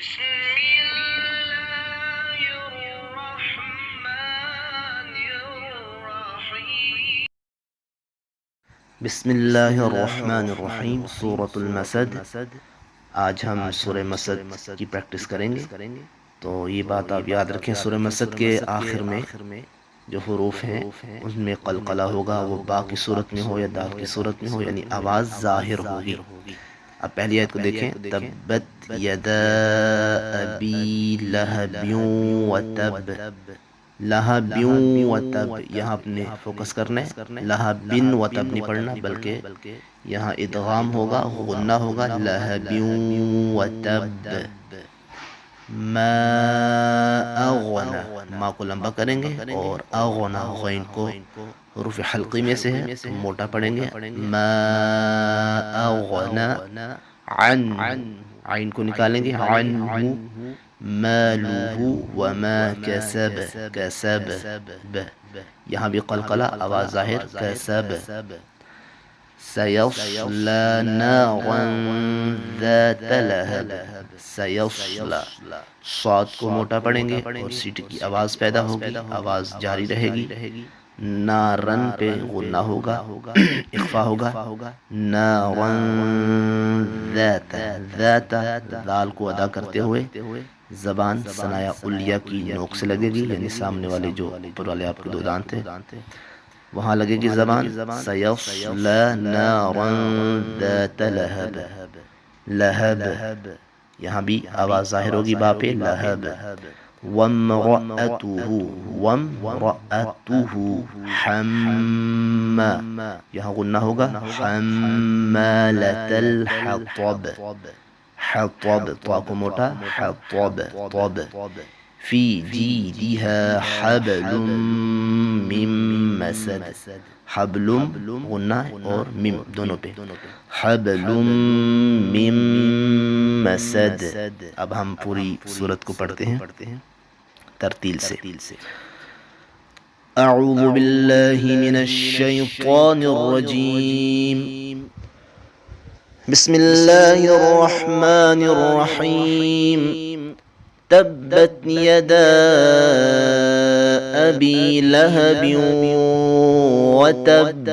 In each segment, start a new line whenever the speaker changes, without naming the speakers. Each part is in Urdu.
بسم اللہ الرحمن الرحیم سورۃ المسد۔ آج ہم سورہ مسد کی پریکٹس کریں گے، تو یہ بات آپ یاد رکھیں، سورہ مسد کے آخر میں جو حروف ہیں ان میں قلقلہ ہوگا، وہ با کی صورت میں ہو یا دال کی صورت میں ہو، یعنی آواز ظاہر ہوگی۔ اب پہلی آیت کو دیکھیں، تبت یدا ابی لہب وتب، لہب وتب، یہاں اپنے فوکس کرنا ہے، لہب وتب نہیں پڑھنا، بلکہ یہاں ادغام ہوگا، غنہ ہوگا، لہب وتب، ما اغنا، ما کو لمبا کریں گے، اور اغنا غین کو حروف حلقی میں سے ہے تو موٹا پڑھیں گے، ما اغنا عن، عین کو نکالیں گے، عنہ مالہ وما کسب، کسب، یہاں بھی قلقلہ، آواز ظاہر، کسب، سیصلی نارا ذات لہب، سیصلی، صاد کو موٹا پڑھیں گے اور سیٹی کی آواز پیدا ہوگی، آواز جاری رہے گی، نارن پہ غنہ ہوگا، اخفا ہوگا، نارن ذات، ذات، دال کو ادا کرتے ہوئے زبان ثنایا علیہ کی نوک سے لگے گی، یعنی سامنے والے جو اوپر والے آپ کے دو دانت ہیں وہاں لگے گی زبان، سیصلی نارا ذات لہب، لہب، یہاں بھی آواز ظاہر ہوگی با پہ، لہب، وامرأتہ، وامرأتہ یہاں غنہ ہوگا، حمالۃ الحطب، حطب، طا کو موٹا، حطب، طب، فی جیدہا حبل من مسد، حبل غنہ اور میم دونوں پہ، حبل من مسد۔ اب ہم پوری سورت کو پڑھتے ہیں ترتیل سے۔ اعوذ باللہ من الشیطان الرجیم، بسم اللہ الرحمن الرحیم، تبت یدا ابی لہب وتب،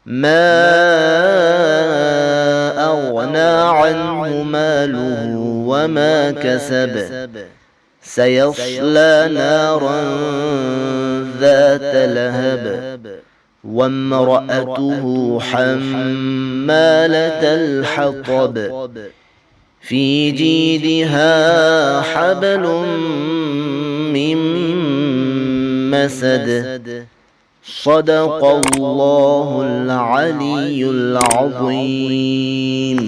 ما اغنى عنه ماله وما كسب، سيصلى نارا ذات لهب، وامرأته حمالة الحطب، في جيدها حبل من مسد، صدق الله العلي العظيم۔